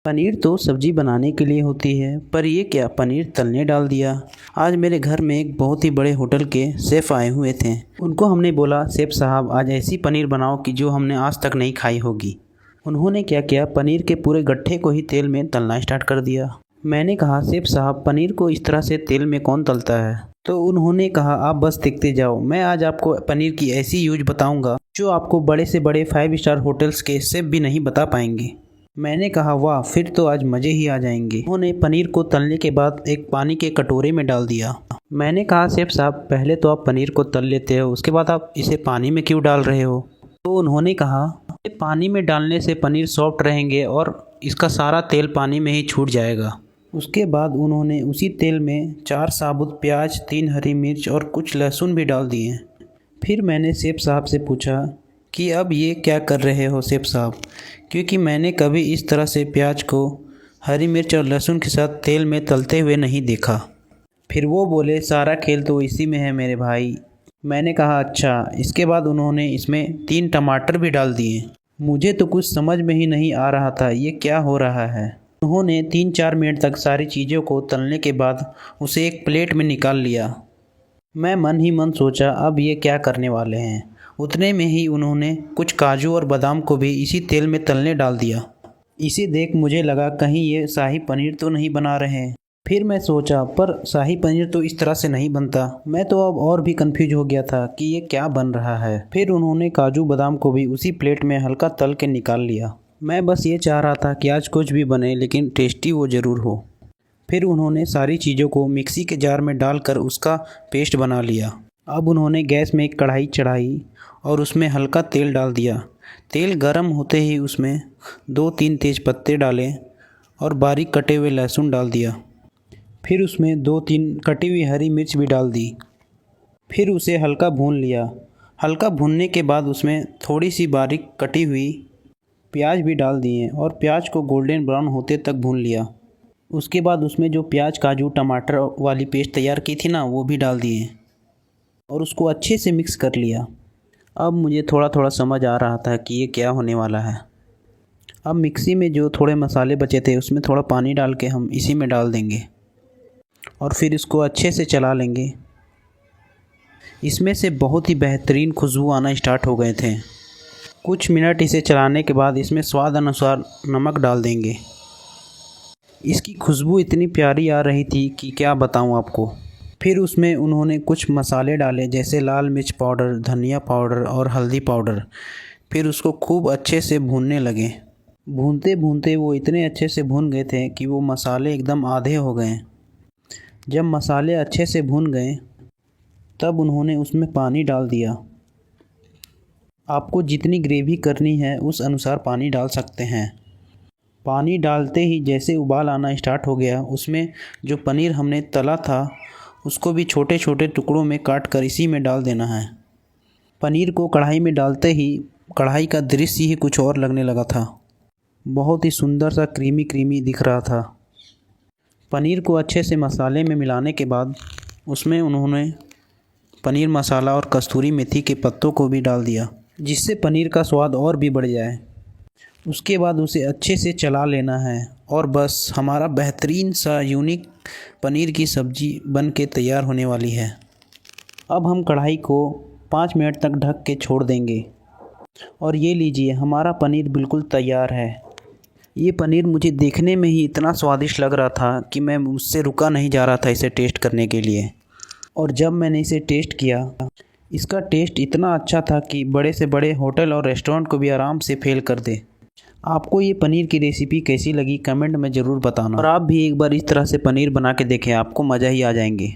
पनीर तो सब्जी बनाने के लिए होती है, पर ये क्या पनीर तलने डाल दिया। आज मेरे घर में एक बहुत ही बड़े होटल के शेफ़ आए हुए थे। उनको हमने बोला, शेफ़ साहब आज ऐसी पनीर बनाओ कि जो हमने आज तक नहीं खाई होगी। उन्होंने क्या किया, पनीर के पूरे गट्ठे को ही तेल में तलना स्टार्ट कर दिया। मैंने कहा, शेफ़ साहब पनीर को इस तरह से तेल में कौन तलता है। तो उन्होंने कहा, आप बस देखते जाओ, मैं आज आपको पनीर की ऐसी यूज बताऊंगा जो आपको बड़े से बड़े 5 स्टार होटल्स के शेफ़ भी नहीं बता पाएंगे। मैंने कहा, वाह, फिर तो आज मज़े ही आ जाएंगे। उन्होंने पनीर को तलने के बाद एक पानी के कटोरे में डाल दिया। मैंने कहा, शेफ़ साहब पहले तो आप पनीर को तल लेते हो, उसके बाद आप इसे पानी में क्यों डाल रहे हो। तो उन्होंने कहा, पानी में डालने से पनीर सॉफ्ट रहेंगे और इसका सारा तेल पानी में ही छूट जाएगा। उसके बाद उन्होंने उसी तेल में 4 साबुत प्याज, 3 हरी मिर्च और कुछ लहसुन भी डाल दिए। फिर मैंने शेफ़ साहब से पूछा कि अब ये क्या कर रहे हो शेफ़ साहब, क्योंकि मैंने कभी इस तरह से प्याज को हरी मिर्च और लहसुन के साथ तेल में तलते हुए नहीं देखा। फिर वो बोले, सारा खेल तो इसी में है मेरे भाई। मैंने कहा, अच्छा। इसके बाद उन्होंने इसमें 3 टमाटर भी डाल दिए। मुझे तो कुछ समझ में ही नहीं आ रहा था ये क्या हो रहा है। उन्होंने 3-4 मिनट तक सारी चीज़ों को तलने के बाद उसे एक प्लेट में निकाल लिया। मैं मन ही मन सोचा, अब ये क्या करने वाले हैं। उतने में ही उन्होंने कुछ काजू और बादाम को भी इसी तेल में तलने डाल दिया। इसे देख मुझे लगा कहीं ये शाही पनीर तो नहीं बना रहे हैं। फिर मैं सोचा, पर शाही पनीर तो इस तरह से नहीं बनता। मैं तो अब और भी कंफ्यूज हो गया था कि ये क्या बन रहा है। फिर उन्होंने काजू बादाम को भी उसी प्लेट में हल्का तल के निकाल लिया। मैं बस ये चाह रहा था कि आज कुछ भी बने लेकिन टेस्टी वो ज़रूर हो। फिर उन्होंने सारी चीज़ों को मिक्सी के जार में डालकर उसका पेस्ट बना लिया। अब उन्होंने गैस में एक कढ़ाई चढ़ाई और उसमें हल्का तेल डाल दिया। तेल गर्म होते ही उसमें 2-3 तेज पत्ते डाले और बारीक कटे हुए लहसुन डाल दिया। फिर उसमें 2-3 कटी हुई हरी मिर्च भी डाल दी। फिर उसे हल्का भून लिया। हल्का भूनने के बाद उसमें थोड़ी सी बारीक कटी हुई प्याज भी डाल दिए और प्याज को गोल्डन ब्राउन होते तक भून लिया। उसके बाद उसमें जो प्याज काजू टमाटर वाली पेस्ट तैयार की थी ना, वो भी डाल दिए और उसको अच्छे से मिक्स कर लिया। अब मुझे थोड़ा थोड़ा समझ आ रहा था कि ये क्या होने वाला है। अब मिक्सी में जो थोड़े मसाले बचे थे उसमें थोड़ा पानी डाल के हम इसी में डाल देंगे और फिर इसको अच्छे से चला लेंगे। इसमें से बहुत ही बेहतरीन खुशबू आना स्टार्ट हो गए थे। कुछ मिनट इसे चलाने के बाद इसमें स्वाद अनुसार नमक डाल देंगे। इसकी खुशबू इतनी प्यारी आ रही थी कि क्या बताऊं आपको। फिर उसमें उन्होंने कुछ मसाले डाले, जैसे लाल मिर्च पाउडर, धनिया पाउडर और हल्दी पाउडर। फिर उसको खूब अच्छे से भूनने लगे। भूनते भूनते वो इतने अच्छे से भून गए थे कि वो मसाले एकदम आधे हो गए। जब मसाले अच्छे से भून गए तब उन्होंने उसमें पानी डाल दिया। आपको जितनी ग्रेवी करनी है उस अनुसार पानी डाल सकते हैं। पानी डालते ही जैसे उबाल आना स्टार्ट हो गया, उसमें जो पनीर हमने तला था उसको भी छोटे छोटे टुकड़ों में काट कर इसी में डाल देना है। पनीर को कढ़ाई में डालते ही कढ़ाई का दृश्य ही कुछ और लगने लगा था। बहुत ही सुंदर सा क्रीमी क्रीमी दिख रहा था। पनीर को अच्छे से मसाले में मिलाने के बाद उसमें उन्होंने पनीर मसाला और कस्तूरी मेथी के पत्तों को भी डाल दिया, जिससे पनीर का स्वाद और भी बढ़ जाए। उसके बाद उसे अच्छे से चला लेना है और बस हमारा बेहतरीन सा यूनिक पनीर की सब्ज़ी बन के तैयार होने वाली है। अब हम कढ़ाई को 5 मिनट तक ढक के छोड़ देंगे और ये लीजिए, हमारा पनीर बिल्कुल तैयार है। ये पनीर मुझे देखने में ही इतना स्वादिष्ट लग रहा था कि मैं मुझसे रुका नहीं जा रहा था इसे टेस्ट करने के लिए। और जब मैंने इसे टेस्ट किया, इसका टेस्ट इतना अच्छा था कि बड़े से बड़े होटल और रेस्टोरेंट को भी आराम से फेल कर दे। आपको ये पनीर की रेसिपी कैसी लगी कमेंट में ज़रूर बताना और आप भी एक बार इस तरह से पनीर बना के देखें, आपको मज़ा ही आ जाएंगे।